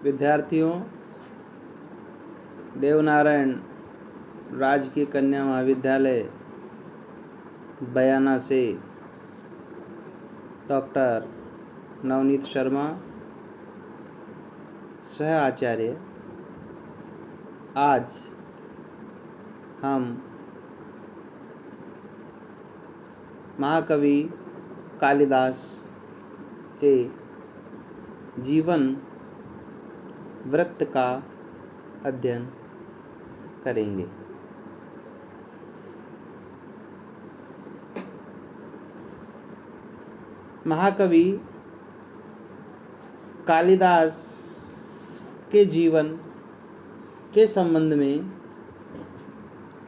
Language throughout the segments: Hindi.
विद्यार्थियों, देवनारायण राजकीय कन्या महाविद्यालय बयाना से डॉक्टर नवनीत शर्मा, सह आचार्य। आज हम महाकवि कालिदास के जीवन वृत्त का अध्ययन करेंगे। महाकवि कालिदास के जीवन के संबंध में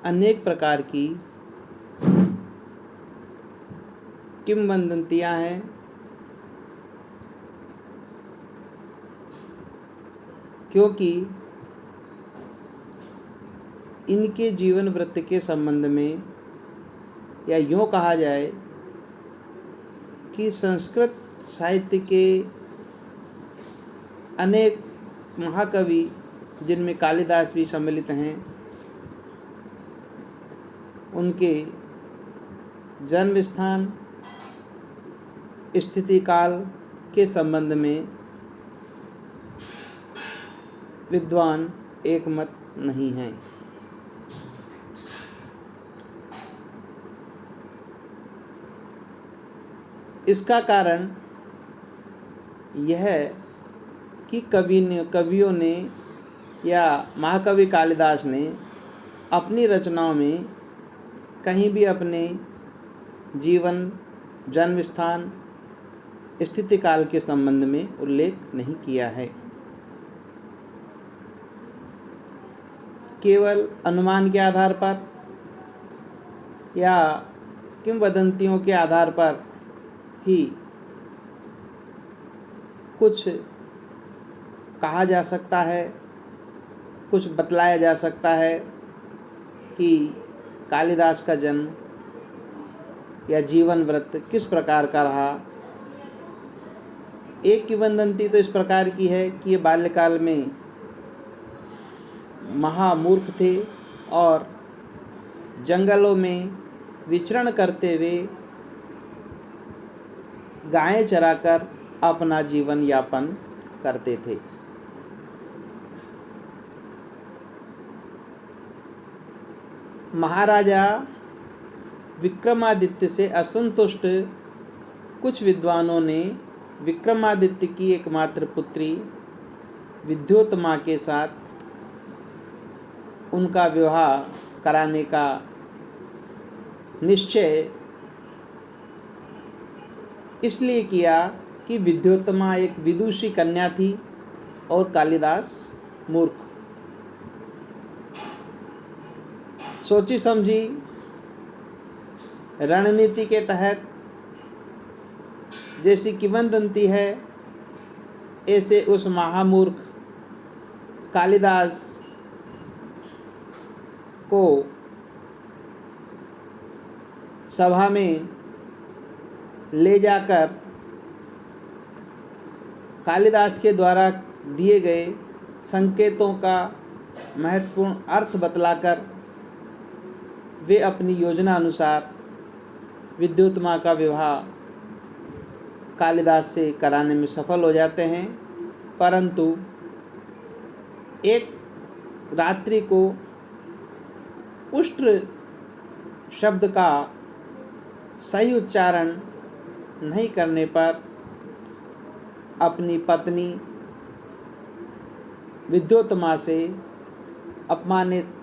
अनेक प्रकार की किंवदंतियां हैं। क्योंकि इनके जीवन वृत्त के संबंध में, या यूँ कहा जाए कि संस्कृत साहित्य के अनेक महाकवि, जिनमें कालिदास भी सम्मिलित हैं, उनके जन्म स्थान, स्थिति काल के संबंध में विद्वान एकमत नहीं हैं। इसका कारण यह है कि कवियों ने या महाकवि कालिदास ने अपनी रचनाओं में कहीं भी अपने जीवन, जन्म स्थान, स्थिति काल के संबंध में उल्लेख नहीं किया है। केवल अनुमान के आधार पर या किंवदंतियों के आधार पर ही कुछ कहा जा सकता है, कुछ बतलाया जा सकता है कि कालिदास का जन्म या जीवन वृत्त किस प्रकार का रहा। एक किंवदंती तो इस प्रकार की है कि ये बाल्यकाल में महामूर्ख थे और जंगलों में विचरण करते हुए गायें चराकर अपना जीवन यापन करते थे। महाराजा विक्रमादित्य से असंतुष्ट कुछ विद्वानों ने विक्रमादित्य की एकमात्र पुत्री विद्योत्तमा के साथ उनका विवाह कराने का निश्चय इसलिए किया कि विद्योत्तमा एक विदुषी कन्या थी और कालिदास मूर्ख। सोची समझी रणनीति के तहत जैसी किंवदंती है, ऐसे उस महामूर्ख कालिदास को सभा में ले जाकर कालिदास के द्वारा दिए गए संकेतों का महत्वपूर्ण अर्थ बतलाकर वे अपनी योजना अनुसार विद्योत्तमा का विवाह कालिदास से कराने में सफल हो जाते हैं। परंतु एक रात्रि को उष्ट्र शब्द का सही उच्चारण नहीं करने पर अपनी पत्नी विद्योत्तमा से अपमानित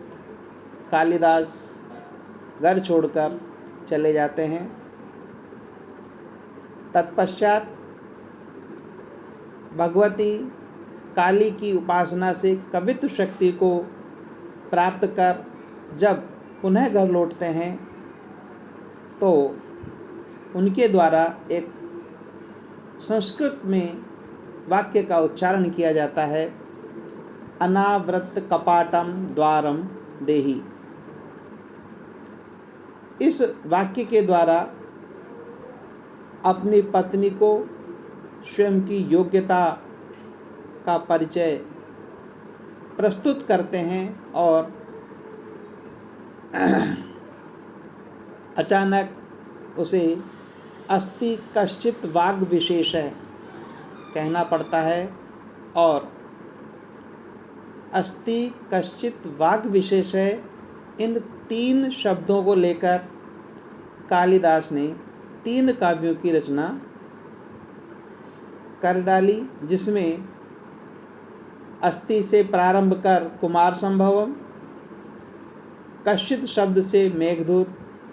कालिदास घर छोड़कर चले जाते हैं। तत्पश्चात भगवती काली की उपासना से कवित्व शक्ति को प्राप्त कर जब पुनः घर लौटते हैं तो उनके द्वारा एक संस्कृत में वाक्य का उच्चारण किया जाता है, अनावृत कपाटम द्वारम देहि। इस वाक्य के द्वारा अपनी पत्नी को स्वयं की योग्यता का परिचय प्रस्तुत करते हैं और अचानक उसे अस्ति कश्चित वाग विशेष है कहना पड़ता है और अस्ति कश्चित वाग विशेष है, इन 3 शब्दों को लेकर कालिदास ने 3 काव्यों की रचना कर डाली, जिसमें अस्ति से प्रारंभ कर कुमार संभवम, कश्चित शब्द से मेघदूत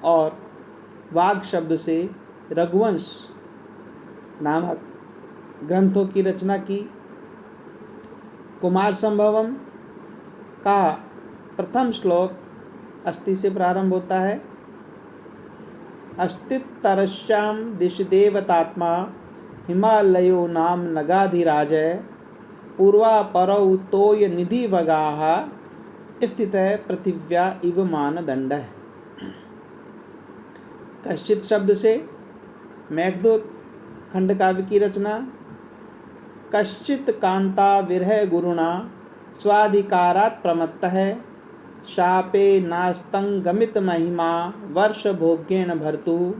और वाग शब्द से रघुवंश नामक ग्रंथों की रचना की। कुमार संभवम का प्रथम श्लोक अस्ति से प्रारंभ होता है। अस्तित्तरश्याम दिश देवतात्मा हिमालयो नाम नगाधिराजय पूर्वा परौ तोय निधि वगाः स्थित पृथिव्या इव मानदंड। कश्चित शब्द से मेघदूत खंड काव्य की रचना। कश्चित कांता विरह गुरुणा स्वाधिकारात् प्रमत्तः शापे नास्तंगमित महिमा वर्ष भोग्येन भर्तु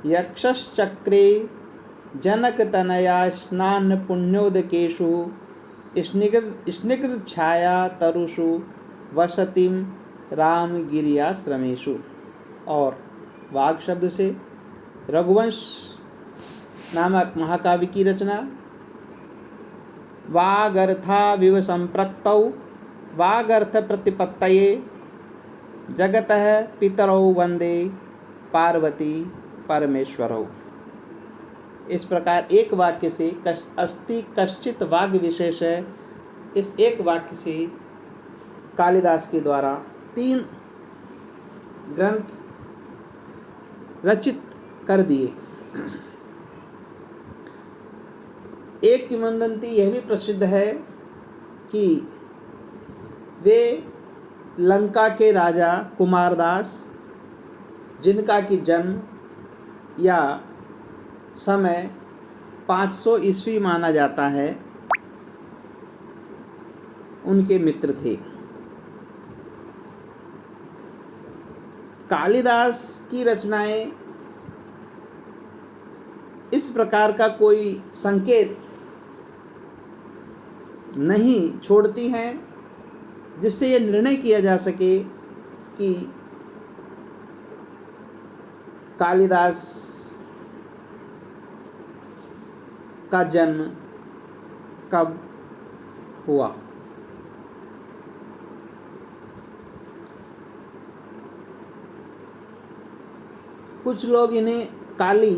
यक्षश्चक्रे जनकतनया स्नान पुण्योदकेषु स्निग्ध छाया तरुषु वसतिम रामगिरियाश्रमेषु। और वाग शब्द से रघुवंश नामक महाकाव्य की रचना। वागर्थाविव संप्रक्तौ वागर्थ प्रतिपत्तये जगतः पितरौ वंदे पार्वती परमेश्वरौ। इस प्रकार एक वाक्य से अस्ति कश्चित वाग विशेष है, इस एक वाक्य से कालिदास के द्वारा 3 ग्रंथ रचित कर दिए। एक किंवदंती यह भी प्रसिद्ध है कि वे लंका के राजा कुमारदास, जिनका कि जन्म या समय 500 ईस्वी माना जाता है, उनके मित्र थे। कालिदास की रचनाएं इस प्रकार का कोई संकेत नहीं छोड़ती हैं जिससे ये निर्णय किया जा सके कि कालिदास का जन्म कब हुआ। कुछ लोग इन्हें काली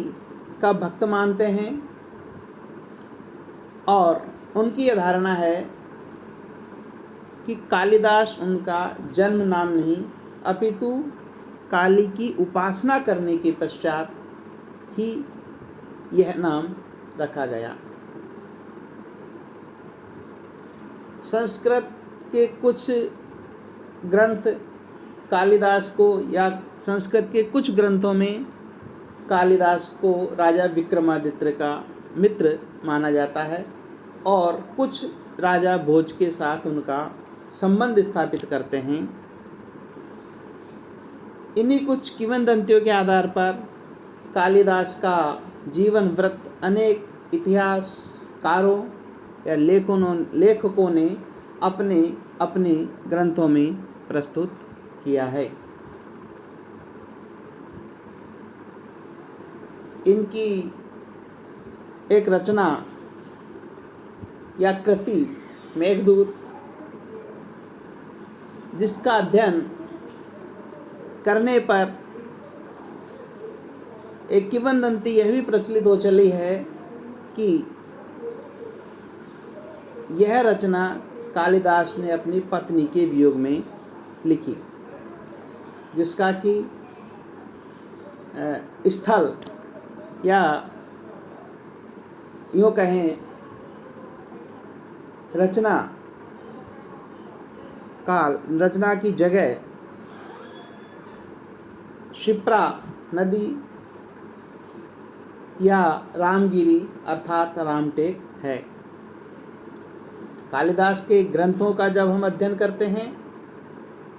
का भक्त मानते हैं और उनकी यह धारणा है कि कालिदास उनका जन्म नाम नहीं अपितु काली की उपासना करने के पश्चात ही यह नाम रखा गया। संस्कृत के कुछ ग्रंथ कालिदास को या संस्कृत के कुछ ग्रंथों में कालिदास को राजा विक्रमादित्य का मित्र माना जाता है और कुछ राजा भोज के साथ उनका संबंध स्थापित करते हैं। इन्हीं कुछ किंवदंतियों के आधार पर कालिदास का जीवन वृत्त अनेक इतिहासकारों या लेखकों ने अपने अपने ग्रंथों में प्रस्तुत किया है। इनकी एक रचना या कृति मेघदूत, जिसका अध्ययन करने पर एक किंवदंती यह भी प्रचलित हो चली है कि यह रचना कालिदास ने अपनी पत्नी के वियोग में लिखी, जिसका कि स्थल या यूँ कहें रचना की जगह क्षिप्रा नदी या रामगिरी अर्थात रामटेक है। कालिदास के ग्रंथों का जब हम अध्ययन करते हैं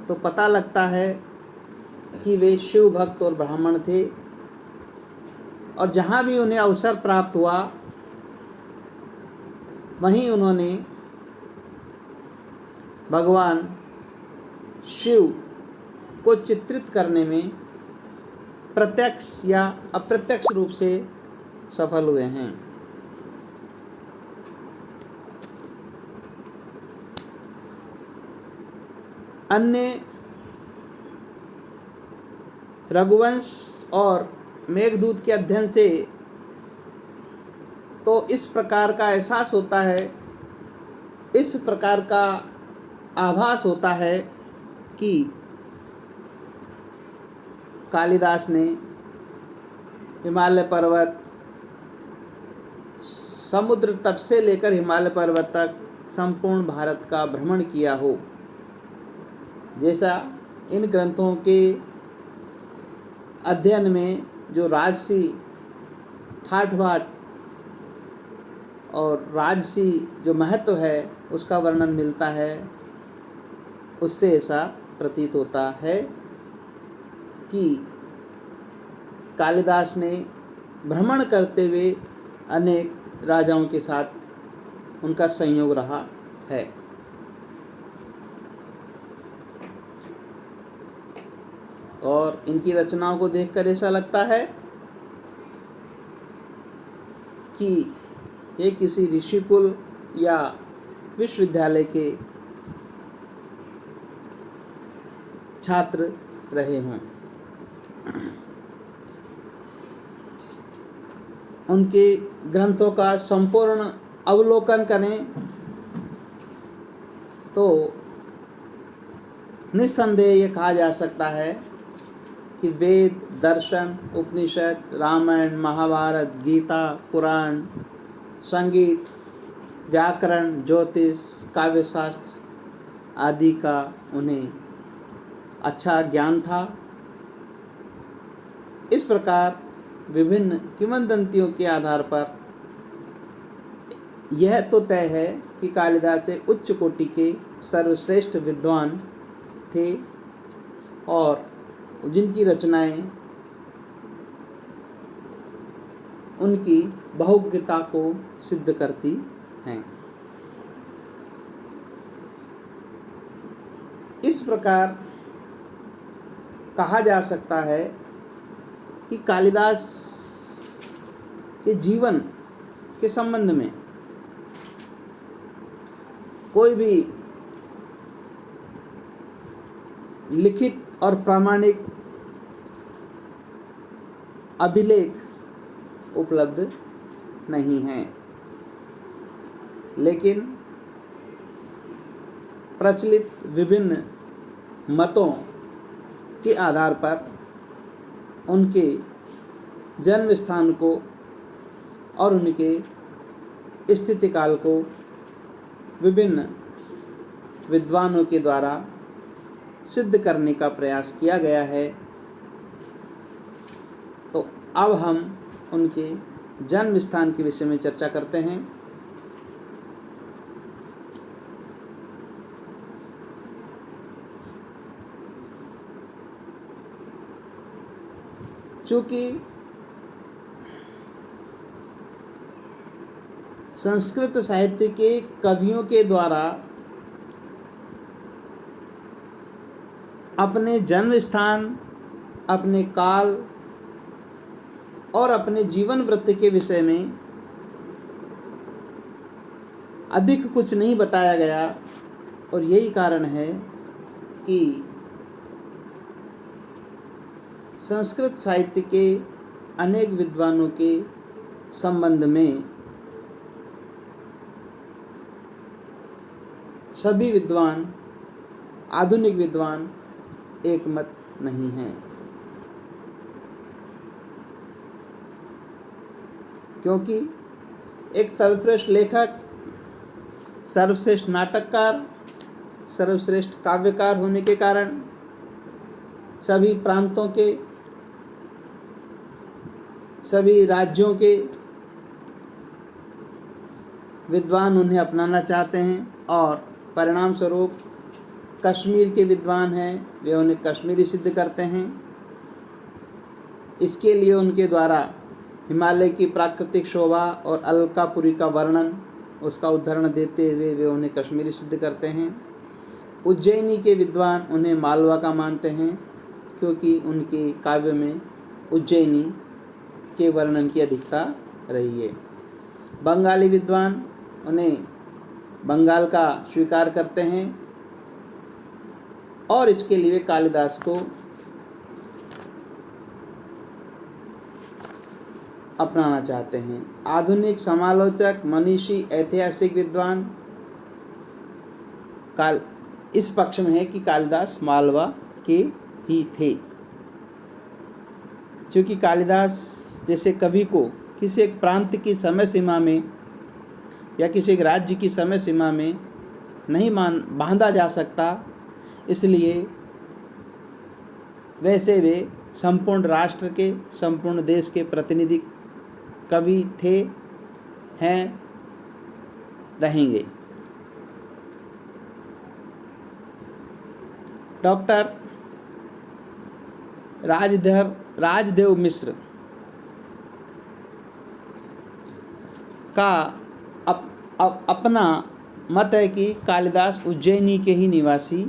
तो पता लगता है कि वे शिव भक्त और ब्राह्मण थे, और जहाँ भी उन्हें अवसर प्राप्त हुआ वहीं उन्होंने भगवान शिव को चित्रित करने में प्रत्यक्ष या अप्रत्यक्ष रूप से सफल हुए हैं। अन्य रघुवंश और मेघदूत के अध्ययन से तो इस प्रकार का एहसास होता है, इस प्रकार का आभास होता है कि कालिदास ने हिमालय पर्वत, समुद्र तट से लेकर हिमालय पर्वत तक संपूर्ण भारत का भ्रमण किया हो, जैसा इन ग्रंथों के अध्ययन में जो राजसी ठाठ बाट और राजसी जो महत्व है उसका वर्णन मिलता है, उससे ऐसा प्रतीत होता है कि कालिदास ने भ्रमण करते हुए अनेक राजाओं के साथ उनका संयोग रहा है। और इनकी रचनाओं को देखकर ऐसा लगता है कि ये किसी ऋषिकुल या विश्वविद्यालय के छात्र रहे हों। उनके ग्रंथों का संपूर्ण अवलोकन करें तो निस्संदेह ये कहा जा सकता है कि वेद, दर्शन, उपनिषद, रामायण, महाभारत, गीता, पुराण, संगीत, व्याकरण, ज्योतिष, काव्यशास्त्र आदि का उन्हें अच्छा ज्ञान था। इस प्रकार विभिन्न किंवदंतियों के आधार पर यह तो तय है कि कालिदास एक उच्च कोटि के सर्वश्रेष्ठ विद्वान थे और जिनकी रचनाएं उनकी बहुज्ञता को सिद्ध करती हैं। इस प्रकार कहा जा सकता है कि कालिदास के जीवन के संबंध में कोई भी लिखित और प्रामाणिक अभिलेख उपलब्ध नहीं है, लेकिन प्रचलित विभिन्न मतों के आधार पर उनके जन्म स्थान को और उनके स्थिति काल को विभिन्न विद्वानों के द्वारा सिद्ध करने का प्रयास किया गया है। तो अब हम उनके जन्म स्थान के विषय में चर्चा करते हैं। चूँकि संस्कृत साहित्य के कवियों के द्वारा अपने जन्म स्थान, अपने काल और अपने जीवन वृत्त के विषय में अधिक कुछ नहीं बताया गया, और यही कारण है कि संस्कृत साहित्य के अनेक विद्वानों के संबंध में सभी विद्वान, आधुनिक विद्वान एक मत नहीं हैं, क्योंकि एक सर्वश्रेष्ठ लेखक, सर्वश्रेष्ठ नाटककार, सर्वश्रेष्ठ काव्यकार होने के कारण सभी प्रांतों के, सभी राज्यों के विद्वान उन्हें अपनाना चाहते हैं। और परिणाम स्वरूप कश्मीर के विद्वान हैं वे उन्हें कश्मीरी सिद्ध करते हैं। इसके लिए उनके द्वारा हिमालय की प्राकृतिक शोभा और अलकापुरी का वर्णन, उसका उदाहरण देते हुए वे उन्हें कश्मीरी सिद्ध करते हैं। उज्जैनी के विद्वान उन्हें मालवा का मानते हैं क्योंकि उनके काव्य में उज्जैनी के वर्णन की अधिकता रही है। बंगाली विद्वान उन्हें बंगाल का स्वीकार करते हैं और इसके लिए कालिदास को अपनाना चाहते हैं। आधुनिक समालोचक, मनीषी, ऐतिहासिक विद्वान इस पक्ष में है कि कालिदास मालवा के ही थे, क्योंकि कालिदास जैसे कवि को किसी एक प्रांत की समय सीमा में या किसी एक राज्य की समय सीमा में नहीं बांधा जा सकता, इसलिए वैसे वे संपूर्ण राष्ट्र के, संपूर्ण देश के प्रतिनिधि कवि थे, हैं, रहेंगे। डॉक्टर राजदेव मिश्र का अपना मत है कि कालिदास उज्जैनी के ही निवासी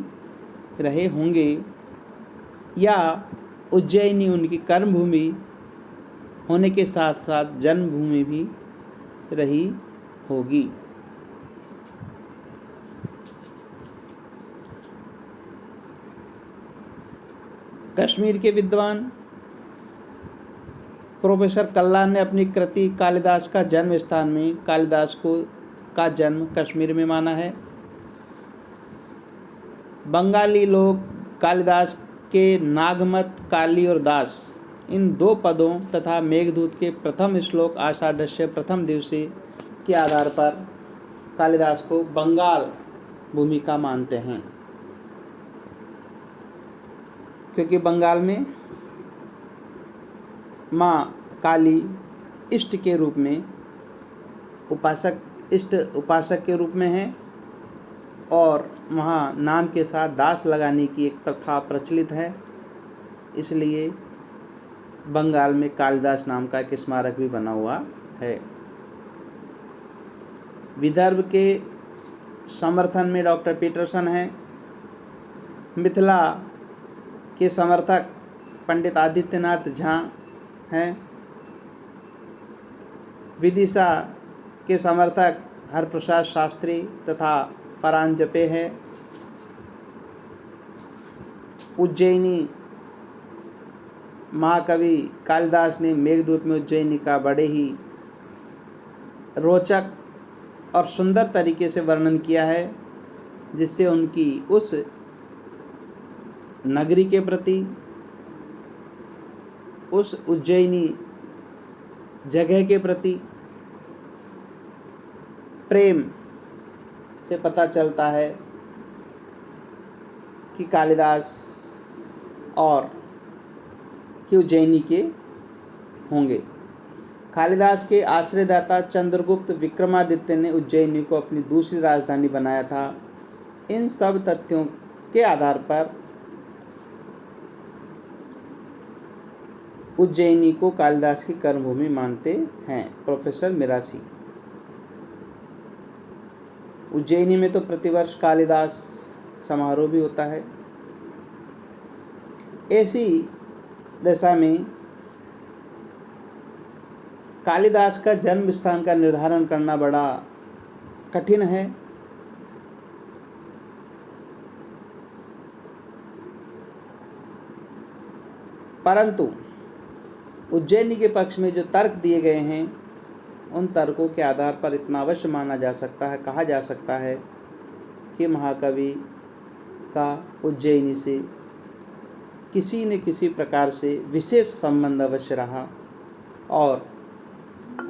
रहे होंगे या उज्जैनी उनकी कर्मभूमि होने के साथ साथ जन्मभूमि भी रही होगी। कश्मीर के विद्वान प्रोफेसर कल्ला ने अपनी कृति कालिदास का जन्म स्थान में कालिदास का जन्म कश्मीर में माना है। बंगाली लोग कालिदास के नागमत, काली और दास इन दो पदों तथा मेघदूत के प्रथम श्लोक आषाढ़स्य प्रथम दिवसे के आधार पर कालिदास को बंगाल भूमि का मानते हैं, क्योंकि बंगाल में माँ काली इष्ट के रूप में उपासक के रूप में है और वहाँ नाम के साथ दास लगाने की एक प्रथा प्रचलित है। इसलिए बंगाल में कालिदास नाम का एक स्मारक भी बना हुआ है। विदर्भ के समर्थन में डॉक्टर पीटरसन हैं। मिथिला के समर्थक पंडित आदित्यनाथ झा हैं। विदिशा के समर्थक हरप्रसाद शास्त्री तथा परांजपे हैं। उज्जैनी महाकवि कालिदास ने मेघदूत में उज्जैनी का बड़े ही रोचक और सुंदर तरीके से वर्णन किया है, जिससे उनकी उस नगरी के प्रति, उस उज्जैनी जगह के प्रति प्रेम से पता चलता है कि कालिदास और कि उज्जैनी के होंगे। कालिदास के आश्रयदाता चंद्रगुप्त विक्रमादित्य ने उज्जैनी को अपनी दूसरी राजधानी बनाया था। इन सब तथ्यों के आधार पर उज्जैनी को कालिदास की कर्मभूमि मानते हैं। प्रोफेसर मिरासी। उज्जैनी में तो प्रतिवर्ष कालिदास समारोह भी होता है। ऐसी दशा में कालिदास का जन्म स्थान का निर्धारण करना बड़ा कठिन है। परंतु उज्जैनी के पक्ष में जो तर्क दिए गए हैं, उन तर्कों के आधार पर इतना अवश्य माना जा सकता है, कहा जा सकता है कि महाकवि का उज्जैनी से किसी न किसी प्रकार से विशेष संबंध अवश्य रहा और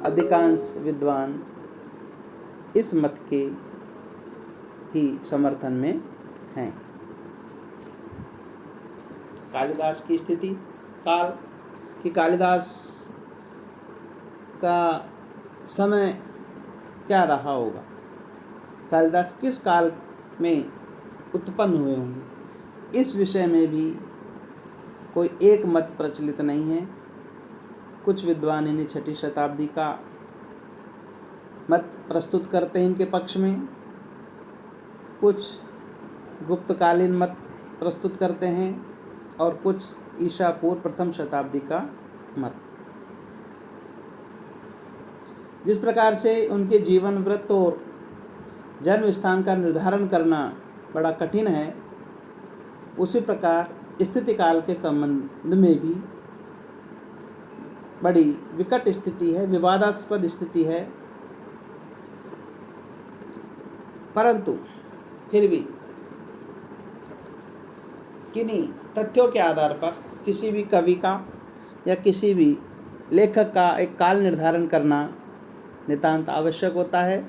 अधिकांश विद्वान इस मत के ही समर्थन में हैं। कालिदास की स्थिति काल कि कालिदास का समय क्या रहा होगा। कालिदास किस काल में उत्पन्न हुए होंगे, इस विषय में भी कोई एक मत प्रचलित नहीं है। कुछ विद्वान इन्हें 6ठी शताब्दी का मत प्रस्तुत करते हैं इनके पक्ष में, कुछ गुप्तकालीन मत प्रस्तुत करते हैं और कुछ ईसा पूर्व प्रथम शताब्दी का मत। जिस प्रकार से उनके जीवन वृत्त और जन्म स्थान का निर्धारण करना बड़ा कठिन है, उसी प्रकार स्थिति काल के संबंध में भी बड़ी विकट स्थिति है, विवादास्पद स्थिति है। परंतु फिर भी किन्हीं तथ्यों के आधार पर किसी भी कवि का या किसी भी लेखक का एक काल निर्धारण करना नितांत आवश्यक होता है।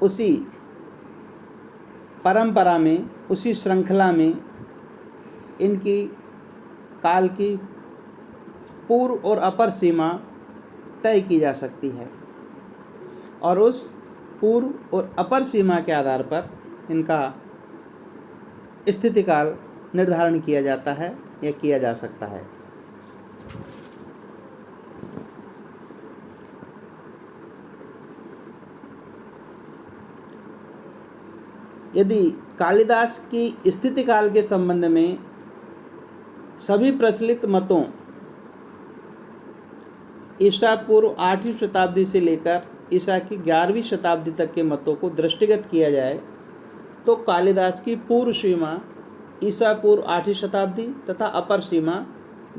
उसी परंपरा में, उसी श्रृंखला में इनकी काल की पूर्व और अपर सीमा तय की जा सकती है और उस पूर्व और अपर सीमा के आधार पर इनका स्थिति काल निर्धारण किया जाता है या किया जा सकता है। यदि कालिदास की स्थिति काल के संबंध में सभी प्रचलित मतों ईसा पूर्व 8वीं शताब्दी से लेकर ईसा की 11वीं शताब्दी तक के मतों को दृष्टिगत किया जाए तो कालिदास की पूर्व सीमा ईसा पूर्व 8वीं शताब्दी तथा अपर सीमा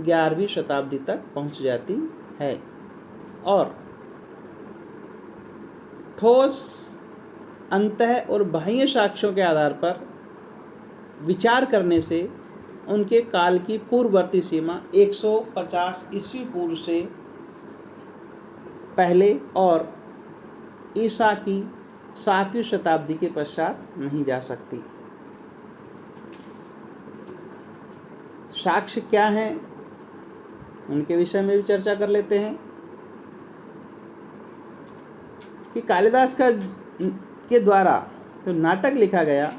11वीं शताब्दी तक पहुंच जाती है और ठोस अंतः और बाह्य साक्ष्यों के आधार पर विचार करने से उनके काल की पूर्ववर्ती सीमा 150 ईस्वी पूर्व से पहले और ईसा की 7वीं शताब्दी के पश्चात नहीं जा सकती। साक्ष्य क्या हैं, उनके विषय में भी चर्चा कर लेते हैं कि कालिदास के द्वारा जो नाटक लिखा गया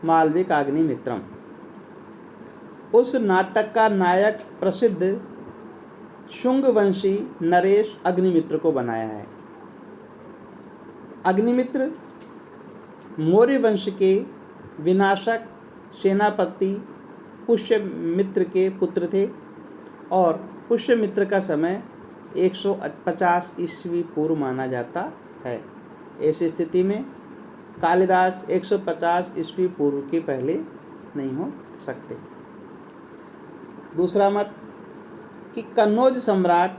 मालविकाग्निमित्रम, उस नाटक का नायक प्रसिद्ध शुंगवंशी नरेश अग्निमित्र को बनाया है। अग्निमित्र मौर्य वंश के विनाशक सेनापति पुष्यमित्र के पुत्र थे और पुष्यमित्र का समय 150 ईस्वी पूर्व माना जाता है। ऐसी स्थिति में कालिदास 150 ईस्वी पूर्व के पहले नहीं हो सकते। दूसरा मत कि कन्नौज सम्राट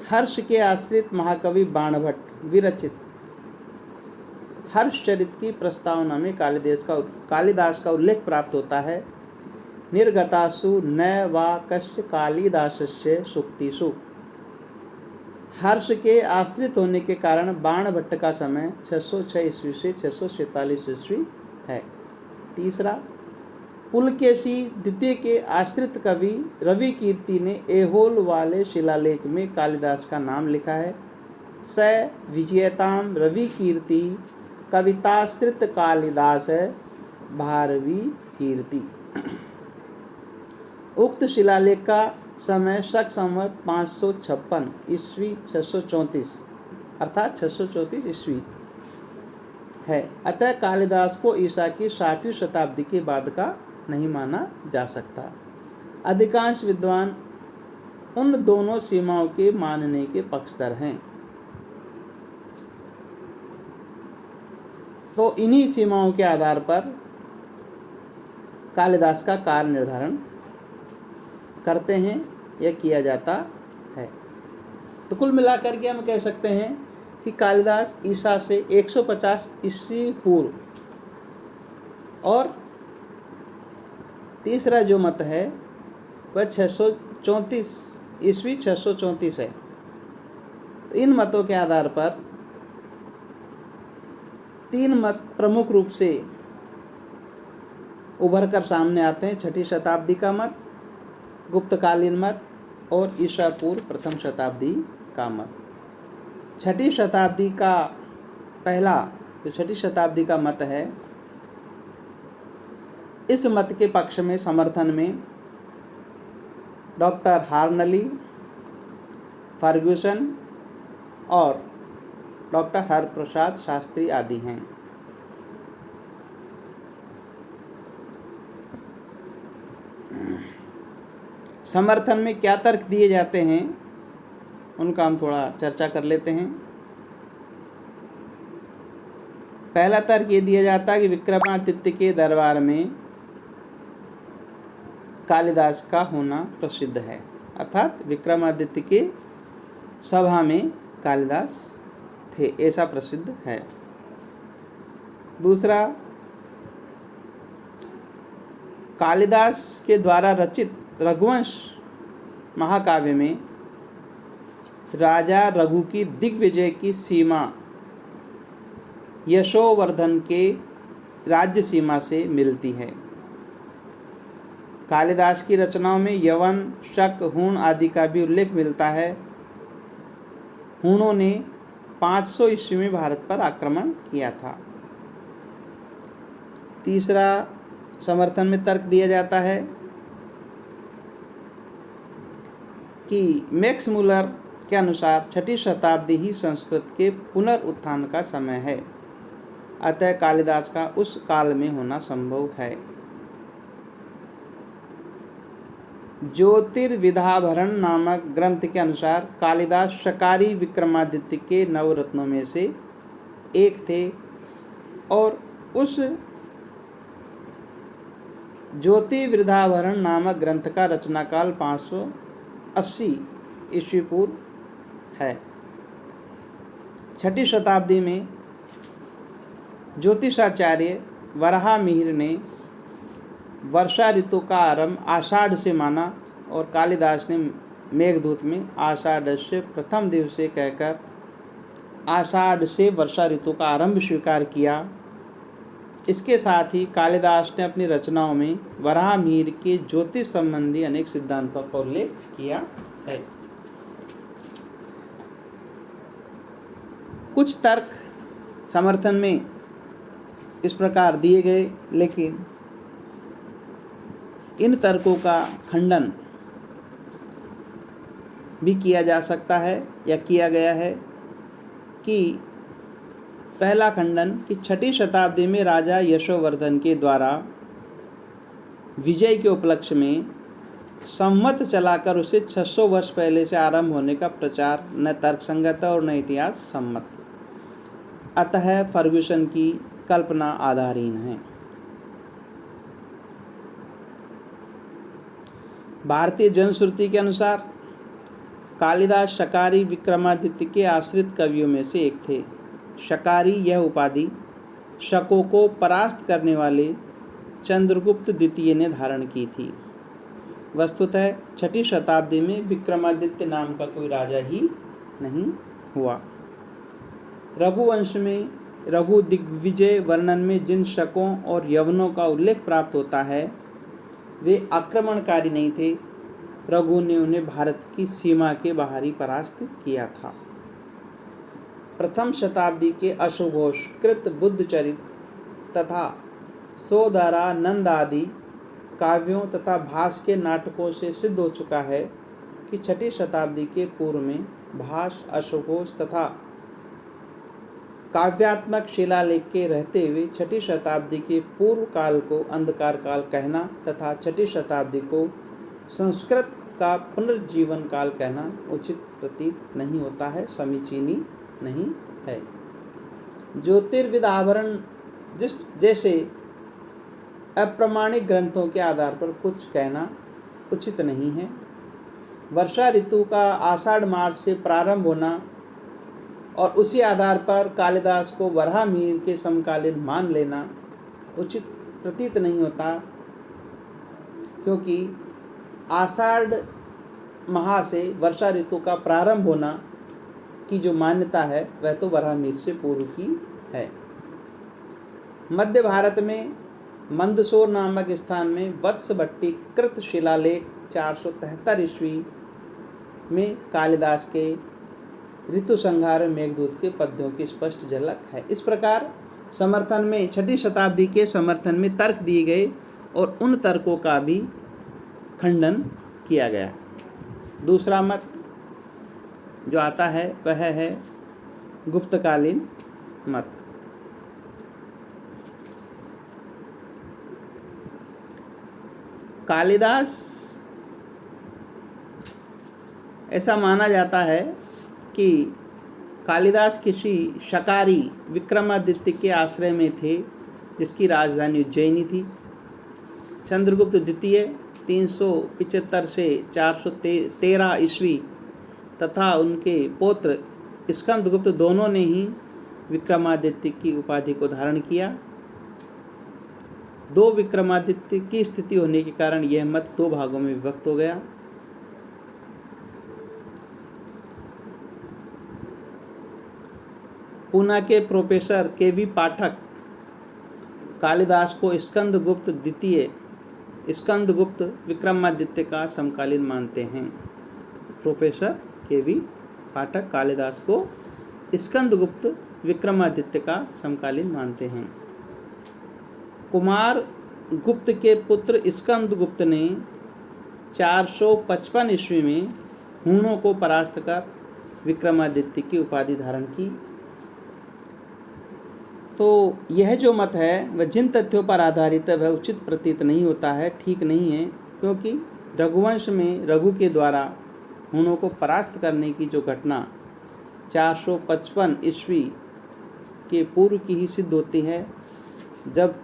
हर्ष के आश्रित महाकवि बाणभट्ट विरचित हर्षचरित की प्रस्तावना में कालिदास का उल्लेख प्राप्त होता है। निर्गतासु न वा कस्य कालिदासस्य सूक्तिषु। हर्ष के आश्रित होने के कारण बाणभट्ट का समय 606 ईस्वी से 647 ईस्वी है। तीसरा, पुलकेशी द्वितीय के आश्रित कवि रवि कीर्ति ने ऐहोल वाले शिलालेख में कालिदास का नाम लिखा है। स विजयताम रवि कीर्ति कविताश्रित कालिदास भारवी कीर्ति। उक्त शिलालेख का समय शक संवत 556 ईस्वी 634 अर्थात 634 ईस्वी है। अतः कालिदास को ईसा की 7वीं शताब्दी के बाद का नहीं माना जा सकता। अधिकांश विद्वान उन दोनों सीमाओं के मानने के पक्षधर हैं। तो इन्हीं सीमाओं के आधार पर कालिदास का काल निर्धारण करते हैं या किया जाता है। तो कुल मिलाकर के हम कह सकते हैं कि कालिदास ईसा से 150 ईस्वी पूर्व और तीसरा जो मत है वह 634 ईस्वी 634 है। तो इन मतों के आधार पर 3 मत प्रमुख रूप से उभर कर सामने आते हैं। 6ठी शताब्दी का मत, गुप्तकालीन मत और ईसा पूर्व प्रथम शताब्दी का मत। छठी शताब्दी का पहला जो छठी शताब्दी का मत है, इस मत के पक्ष में समर्थन में डॉक्टर हार्नली, फर्ग्यूसन और डॉक्टर हरप्रसाद शास्त्री आदि हैं। समर्थन में क्या तर्क दिए जाते हैं उनका हम थोड़ा चर्चा कर लेते हैं। पहला तर्क ये दिया जाता है कि विक्रमादित्य के दरबार में कालिदास का होना प्रसिद्ध है, अर्थात विक्रमादित्य के सभा में कालिदास थे, ऐसा प्रसिद्ध है। दूसरा, कालिदास के द्वारा रचित रघुवंश महाकाव्य में राजा रघु की दिग्विजय की सीमा यशोवर्धन के राज्य सीमा से मिलती है। कालिदास की रचनाओं में यवन, शक, हूण आदि का भी उल्लेख मिलता है। हूणों ने 500 ईस्वी में भारत पर आक्रमण किया था। तीसरा समर्थन में तर्क दिया जाता है कि मैक्स मुलर के अनुसार छठी शताब्दी ही संस्कृत के पुनरुत्थान का समय है, अतः कालिदास का उस काल में होना संभव है। ज्योतिर्विधाभरण नामक ग्रंथ के अनुसार कालिदास शकारी विक्रमादित्य के नवरत्नों में से एक थे और उस ज्योतिर्विधाभरण नामक ग्रंथ का रचनाकाल 580 ईस्वी पूर्व है। छठी शताब्दी में ज्योतिषाचार्य वराहमिहिर ने वर्षा ऋतु का आरंभ आषाढ़ से माना और कालिदास ने मेघदूत में आषाढ़स्य प्रथम दिवसे कहकर आषाढ़ से वर्षा ऋतु का आरंभ स्वीकार किया। इसके साथ ही कालिदास ने अपनी रचनाओं में वराहमिहिर के ज्योतिष संबंधी अनेक सिद्धांतों का उल्लेख किया है। कुछ तर्क समर्थन में इस प्रकार दिए गए, लेकिन इन तर्कों का खंडन भी किया जा सकता है या किया गया है। कि पहला खंडन कि छठी शताब्दी में राजा यशोवर्धन के द्वारा विजय के उपलक्ष्य में संवत चलाकर उसे 600 वर्ष पहले से आरंभ होने का प्रचार न तर्कसंगत और न इतिहास सम्मत, अतः फर्ग्यूसन की कल्पना आधारहीन है। भारतीय जनश्रुति के अनुसार कालिदास शकारी विक्रमादित्य के आश्रित कवियों में से एक थे। शकारी यह उपाधि शकों को परास्त करने वाले चंद्रगुप्त द्वितीय ने धारण की थी। वस्तुतः छठी शताब्दी में विक्रमादित्य नाम का कोई राजा ही नहीं हुआ। रघुवंश में रघु दिग्विजय वर्णन में जिन शकों और यवनों का उल्लेख प्राप्त होता है वे आक्रमणकारी नहीं थे। रघु ने उन्हें भारत की सीमा के बाहर ही परास्त किया था। प्रथम शताब्दी के अशोघोष कृत बुद्धचरित तथा सोदारानंद आदि काव्यों तथा भास के नाटकों से सिद्ध हो चुका है कि छठी शताब्दी के पूर्व में भास, अशोघोष तथा काव्यात्मक शिलालेख के रहते हुए छठी शताब्दी के पूर्व काल को अंधकार काल कहना तथा छठी शताब्दी को संस्कृत का पुनर्जीवन काल कहना उचित प्रतीत नहीं होता है, समीचीनी नहीं है। ज्योतिर्विधाभरण जैसे अप्रमाणिक ग्रंथों के आधार पर कुछ कहना उचित नहीं है। वर्षा ऋतु का आषाढ़ मास से प्रारंभ होना और उसी आधार पर कालिदास को वराहमिहिर के समकालीन मान लेना उचित प्रतीत नहीं होता, क्योंकि आषाढ़ माह से वर्षा ऋतु का प्रारंभ होना की जो मान्यता है वह तो वराहमिहिर से पूर्व की है। मध्य भारत में मंदसौर नामक स्थान में वत्सभट्टी कृत शिलालेख 473 ईस्वी में कालिदास के ऋतु संहार मेघदूत के पद्यों की स्पष्ट झलक है। इस प्रकार समर्थन में 6ठी शताब्दी के समर्थन में तर्क दिए गए और उन तर्कों का भी खंडन किया गया। दूसरा मत जो आता है वह है गुप्तकालीन मत। कालिदास, ऐसा माना जाता है कि कालिदास किसी शकारी विक्रमादित्य के आश्रय में थे, जिसकी राजधानी उज्जैनी थी। चंद्रगुप्त द्वितीय 375 से 413 ईस्वी तथा उनके पौत्र स्कंदगुप्त दोनों ने ही विक्रमादित्य की उपाधि को धारण किया। दो विक्रमादित्य की स्थिति होने के कारण यह मत दो भागों में विभक्त हो गया। पूना के प्रोफेसर के.वी. पाठक कालिदास को स्कंदगुप्त विक्रमादित्य का समकालीन मानते हैं। Professor KV. पाठक कालिदास को स्कंदगुप्त विक्रमादित्य का समकालीन मानते हैं। कुमार गुप्त के पुत्र स्कंदगुप्त ने 455 ईस्वी में हूणों को परास्त कर विक्रमादित्य की उपाधि धारण की। तो यह जो मत है वह जिन तथ्यों पर आधारित है वह उचित प्रतीत नहीं होता है, ठीक नहीं है, क्योंकि रघुवंश में रघु के द्वारा हूणों को परास्त करने की जो घटना 455 ईस्वी के पूर्व की ही सिद्ध होती है, जब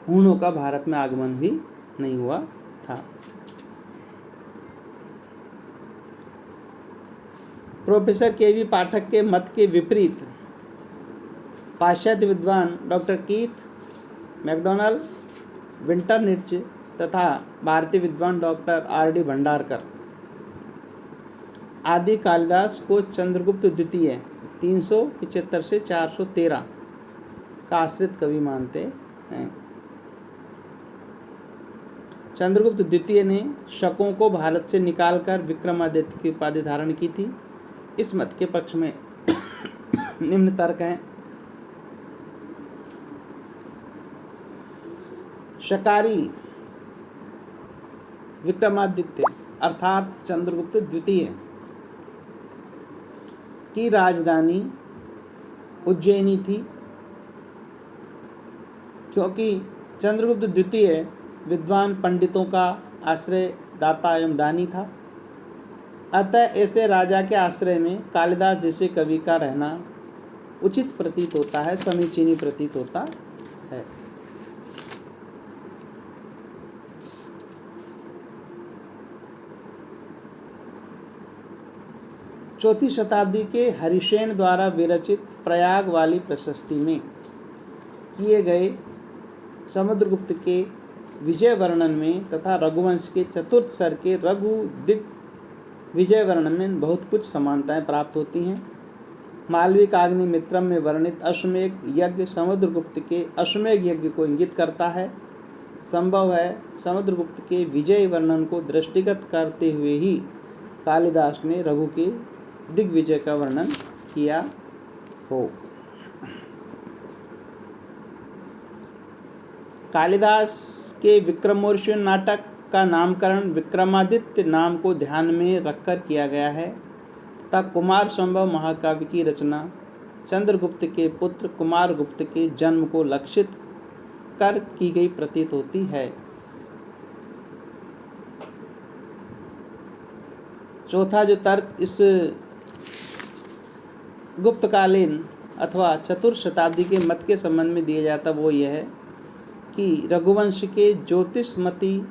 हूणों का भारत में आगमन भी नहीं हुआ था। Professor KV. पाठक के मत के विपरीत पाश्चात्य विद्वान डॉक्टर कीथ मैकडोनल, विंटरनिट्ज तथा भारतीय विद्वान डॉक्टर R.D. भंडारकर आदि कालिदास को चंद्रगुप्त द्वितीय 375 से 413 का आश्रित कवि मानते हैं। चंद्रगुप्त द्वितीय ने शकों को भारत से निकालकर विक्रमादित्य की उपाधि धारण की थी। इस मत के पक्ष में निम्न तर्क हैं। शकारी विक्रमादित्य अर्थात चंद्रगुप्त द्वितीय की राजधानी उज्जैनी थी, क्योंकि चंद्रगुप्त द्वितीय विद्वान पंडितों का आश्रय दाता एवं दानी था। अतः ऐसे राजा के आश्रय में कालिदास जैसे कवि का रहना उचित प्रतीत होता है, समीचीनी प्रतीत होता है। चौथी शताब्दी के हरिसेन द्वारा विरचित प्रयाग वाली प्रशस्ति में किए गए समुद्रगुप्त के विजय वर्णन में तथा रघुवंश के चतुर्थ सर्ग के रघु विजय वर्णन में बहुत कुछ समानताएं प्राप्त होती हैं। मालविक अग्निमित्रम में वर्णित अश्वमेघ यज्ञ समुद्रगुप्त के अश्वमेघ यज्ञ को इंगित करता है। संभव है समुद्रगुप्त के विजय वर्णन को दृष्टिगत करते हुए ही कालिदास ने रघु के दिग्विजय का वर्णन किया हो। कालिदास के विक्रमोर्वशीय नाटक का नामकरण विक्रमादित्य नाम को ध्यान में रखकर किया गया है तथा कुमार संभव महाकाव्य की रचना चंद्रगुप्त के पुत्र कुमारगुप्त के जन्म को लक्षित कर की गई प्रतीत होती है। चौथा जो तर्क इस गुप्तकालीन अथवा चतुर्थ शताब्दी के मत के संबंध में दिया जाता वो यह है कि रघुवंश के ज्योतिषमती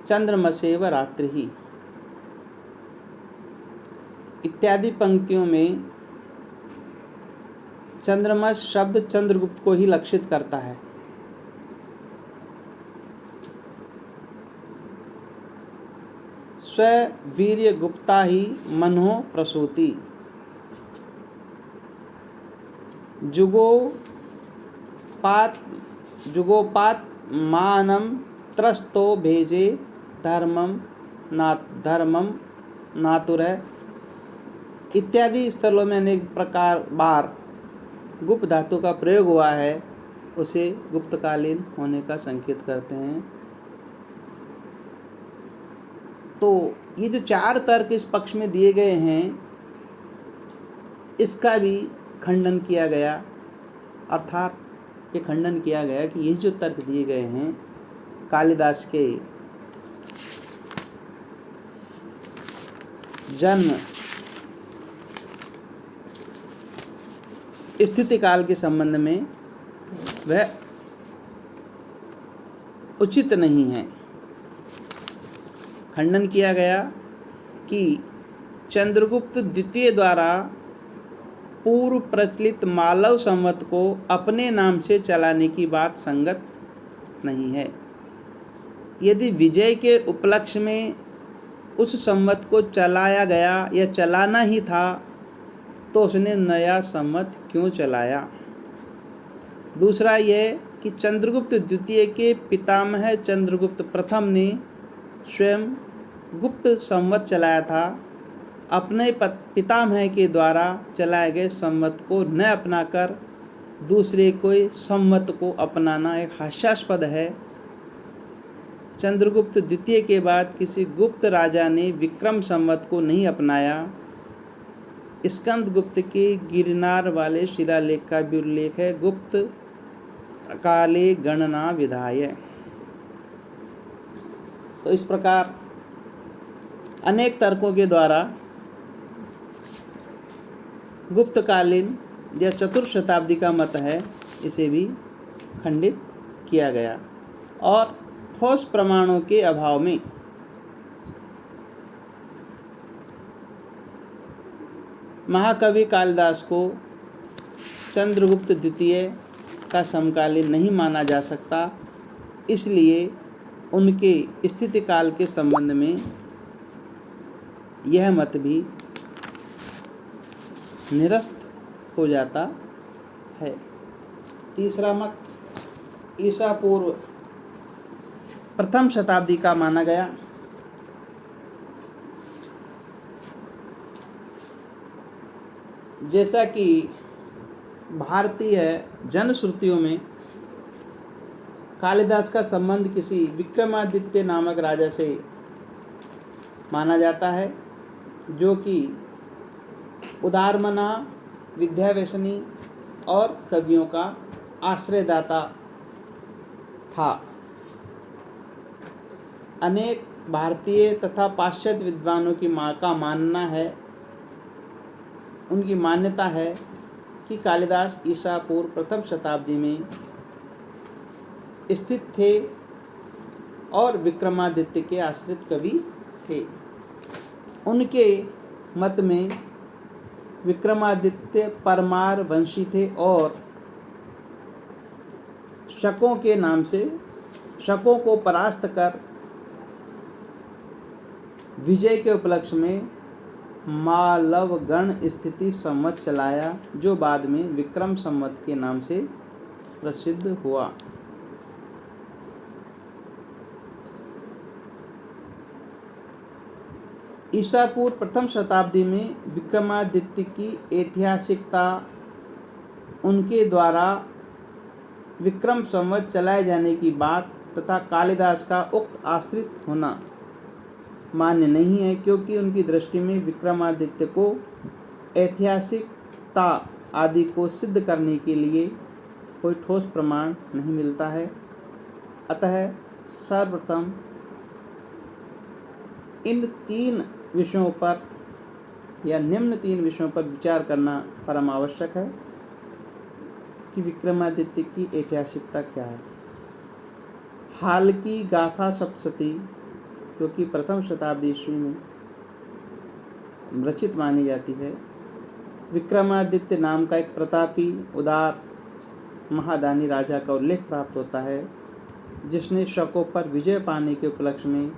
चंद्रमसेव रात्रि इत्यादि पंक्तियों में चंद्रमस शब्द चंद्रगुप्त को ही लक्षित करता है। स्वीर्य गुप्ता ही मनो प्रसूति जुगोपात मानम त्रस्तो भेजे धर्मम नातुर इत्यादि स्थलों में अनेक प्रकार बार गुप्त धातु का प्रयोग हुआ है, उसे गुप्तकालीन होने का संकेत करते हैं। तो ये जो 4 तर्क इस पक्ष में दिए गए हैं, इसका भी खंडन किया गया, अर्थात ये खंडन किया गया कि ये जो तर्क दिए गए हैं कालिदास के जन्म स्थिति काल के संबंध में वह उचित नहीं है। खंडन किया गया कि चंद्रगुप्त द्वितीय द्वारा पूर्व प्रचलित मालव संवत को अपने नाम से चलाने की बात संगत नहीं है। यदि विजय के उपलक्ष्य में उस संवत को चलाया गया या चलाना ही था, तो उसने नया संवत क्यों चलाया। दूसरा यह कि चंद्रगुप्त द्वितीय के पितामह चंद्रगुप्त प्रथम ने स्वयं गुप्त संवत चलाया था। अपने पितामह के द्वारा चलाए गए संवत को न अपनाकर दूसरे कोई संवत को अपनाना एक हास्यास्पद है। चंद्रगुप्त द्वितीय के बाद किसी गुप्त राजा ने विक्रम संवत को नहीं अपनाया। स्कंदगुप्त के गिरनार वाले शिलालेख का भी उल्लेख है, गुप्त काले गणना विधाय। तो इस प्रकार अनेक तर्कों के द्वारा गुप्तकालीन या चतुर्थ शताब्दी का मत है, इसे भी खंडित किया गया। और ठोस प्रमाणों के अभाव में महाकवि कालिदास को चंद्रगुप्त द्वितीय का समकालीन नहीं माना जा सकता। इसलिए उनके स्थिति काल के संबंध में यह मत भी निरस्त हो जाता है। तीसरा मत ईसा पूर्व प्रथम शताब्दी का माना गया। जैसा कि भारतीय जनश्रुतियों में कालिदास का संबंध किसी विक्रमादित्य नामक राजा से माना जाता है, जो कि उदारमना, विद्याव्यसनी और कवियों का आश्रयदाता था। अनेक भारतीय तथा पाश्चात्य विद्वानों की का मानना है, उनकी मान्यता है कि कालिदास ईसा पूर्व प्रथम शताब्दी में स्थित थे और विक्रमादित्य के आश्रित कवि थे। उनके मत में विक्रमादित्य परमार वंशी थे और शकों के नाम से शकों को परास्त कर विजय के उपलक्ष्य में मालवगण स्थिति संवत चलाया, जो बाद में विक्रम संवत के नाम से प्रसिद्ध हुआ। ईसा पूर्व प्रथम शताब्दी में विक्रमादित्य की ऐतिहासिकता, उनके द्वारा विक्रम संवत चलाए जाने की बात तथा कालिदास का उक्त आश्रित होना मान्य नहीं है, क्योंकि उनकी दृष्टि में विक्रमादित्य को ऐतिहासिकता आदि को सिद्ध करने के लिए कोई ठोस प्रमाण नहीं मिलता है। अतः सर्वप्रथम इन 3 विषयों पर या निम्न 3 विषयों पर विचार करना परम आवश्यक है कि विक्रमादित्य की ऐतिहासिकता क्या है। हाल की गाथा सप्तशती, जो कि प्रथम शताब्दी ईस्वी में रचित मानी जाती है, विक्रमादित्य नाम का एक प्रतापी उदार महादानी राजा का उल्लेख प्राप्त होता है, जिसने शकों पर विजय पाने के उपलक्ष्य में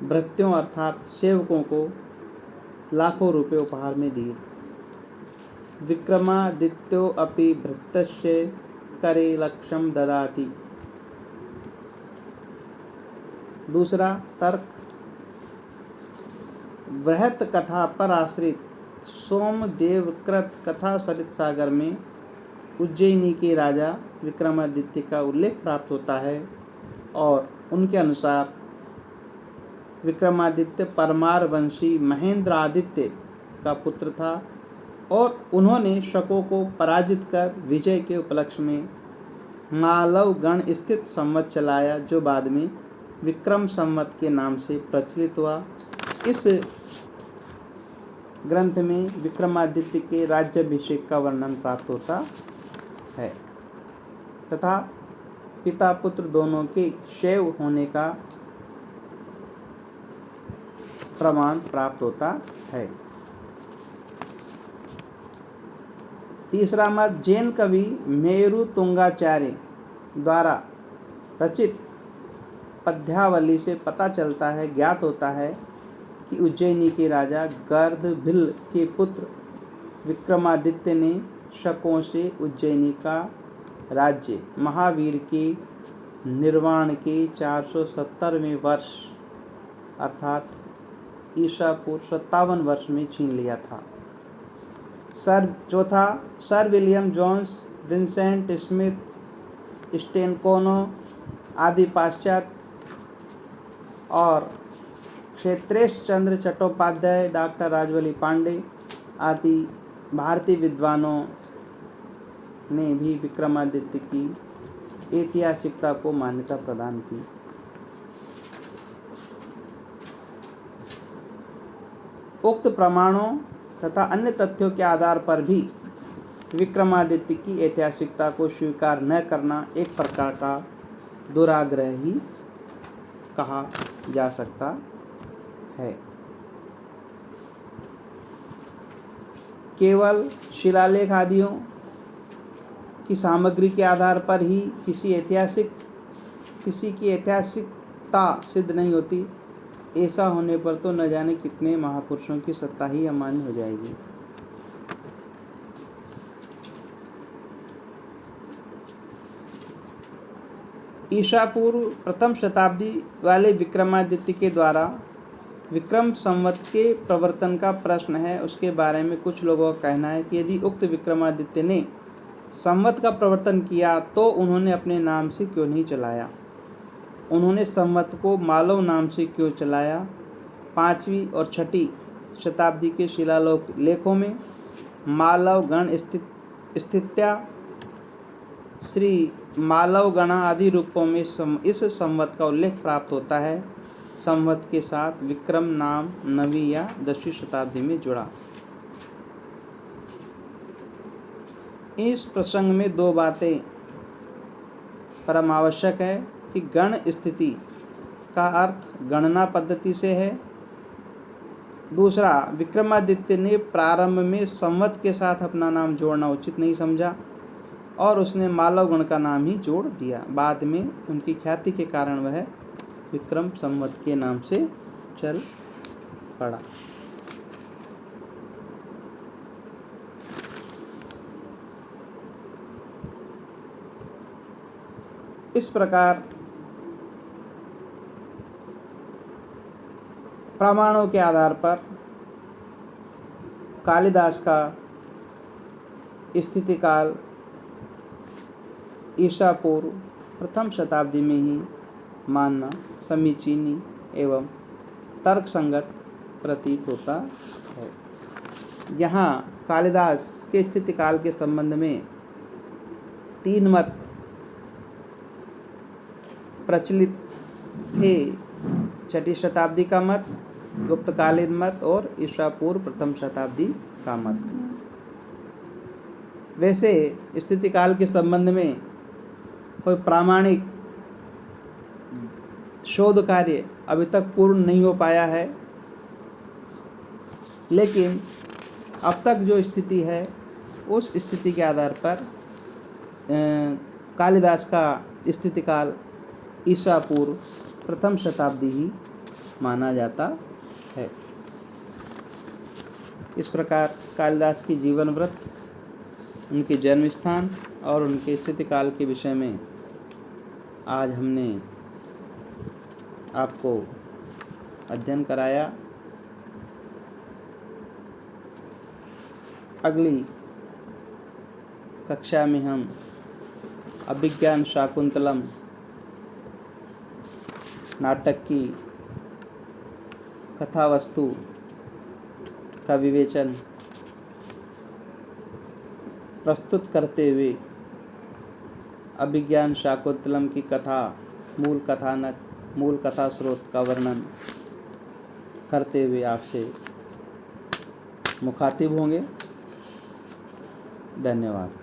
भृत्यों अर्थात सेवकों को लाखों रुपए उपहार में दिए। विक्रमादित्यो अपि भृत्यस्य करे लक्ष्यम ददाति। दूसरा तर्क बृहत कथा पर आश्रित सोमदेवकृत कथा सरित सागर में उज्जैनी के राजा विक्रमादित्य का उल्लेख प्राप्त होता है और उनके अनुसार विक्रमादित्य परमार वंशी महेंद्र आदित्य का पुत्र था और उन्होंने शकों को पराजित कर विजय के उपलक्ष्य में मालव गण स्थित संवत चलाया, जो बाद में विक्रम संवत के नाम से प्रचलित हुआ। इस ग्रंथ में विक्रमादित्य के राज्याभिषेक का वर्णन प्राप्त होता है तथा पिता पुत्र दोनों के शैव होने का प्रमाण प्राप्त होता है। तीसरा मत जैन कवि मेरु तुंगाचार्य द्वारा रचित पद्यावली से पता चलता है, ज्ञात होता है कि उज्जैनी के राजा गर्दभिल के पुत्र विक्रमादित्य ने शकों से उज्जैनी का राज्य महावीर के निर्वाण के 470वें वर्ष अर्थात ईसा पूर्व 57 वर्ष में छीन लिया था। चौथा sir William Jones, Vincent Smith, Sten Konow आदि पाश्चात्य और क्षेत्रेश चंद्र चट्टोपाध्याय, डॉक्टर राजवली पांडे आदि भारतीय विद्वानों ने भी विक्रमादित्य की ऐतिहासिकता को मान्यता प्रदान की। उक्त प्रमाणों तथा अन्य तथ्यों के आधार पर भी विक्रमादित्य की ऐतिहासिकता को स्वीकार न करना एक प्रकार का दुराग्रह ही कहा जा सकता है। केवल शिलालेख आदियों की सामग्री के आधार पर ही किसी की ऐतिहासिकता सिद्ध नहीं होती। ऐसा होने पर तो न जाने कितने महापुरुषों की सत्ता ही अमान्य हो जाएगी। ईसा पूर्व प्रथम शताब्दी वाले विक्रमादित्य के द्वारा विक्रम संवत के प्रवर्तन का प्रश्न है। उसके बारे में कुछ लोगों का कहना है कि यदि उक्त विक्रमादित्य ने संवत का प्रवर्तन किया तो उन्होंने अपने नाम से क्यों नहीं चलाया, उन्होंने संवत को मालव नाम से क्यों चलाया। 5वीं और 6ठी शताब्दी के शिलालेखों में मालव गण स्थित्या, श्री मालव गणा आदि रूपों में इस संवत का उल्लेख प्राप्त होता है। संवत के साथ विक्रम नाम 9वीं या 10वीं शताब्दी में जुड़ा। इस प्रसंग में दो बातें परम आवश्यक है कि गण स्थिति का अर्थ गणना पद्धति से है। दूसरा, विक्रमादित्य ने प्रारंभ में संवत के साथ अपना नाम जोड़ना उचित नहीं समझा और उसने मालव गण का नाम ही जोड़ दिया। बाद में उनकी ख्याति के कारण वह विक्रम संवत के नाम से चल पड़ा। इस प्रकार प्रमाणों के आधार पर कालिदास का स्थिति काल ईसा पूर्व प्रथम शताब्दी में ही मानना समीचीनी एवं तर्कसंगत प्रतीत होता है। यहाँ कालिदास के स्थिति काल के संबंध में 3 मत प्रचलित थे। 6ठी शताब्दी का मत, गुप्तकालीन मत और ईसा पूर्व प्रथम शताब्दी का मत। वैसे स्थिति काल के संबंध में कोई प्रामाणिक शोध कार्य अभी तक पूर्ण नहीं हो पाया है, लेकिन अब तक जो स्थिति है उस स्थिति के आधार पर कालिदास का स्थिति काल ईसा पूर्व प्रथम शताब्दी ही माना जाता है। इस प्रकार कालिदास की जीवन वृत्त, उनके जन्म स्थान और उनके स्थिति काल के विषय में आज हमने आपको अध्ययन कराया। अगली कक्षा में हम अभिज्ञान शाकुंतलम नाटक की कथा वस्तु का विवेचन प्रस्तुत करते हुए अभिज्ञान शाकुंतलम की कथा, मूल कथानक, मूल कथा स्रोत का वर्णन करते हुए आपसे मुखातिब होंगे। धन्यवाद।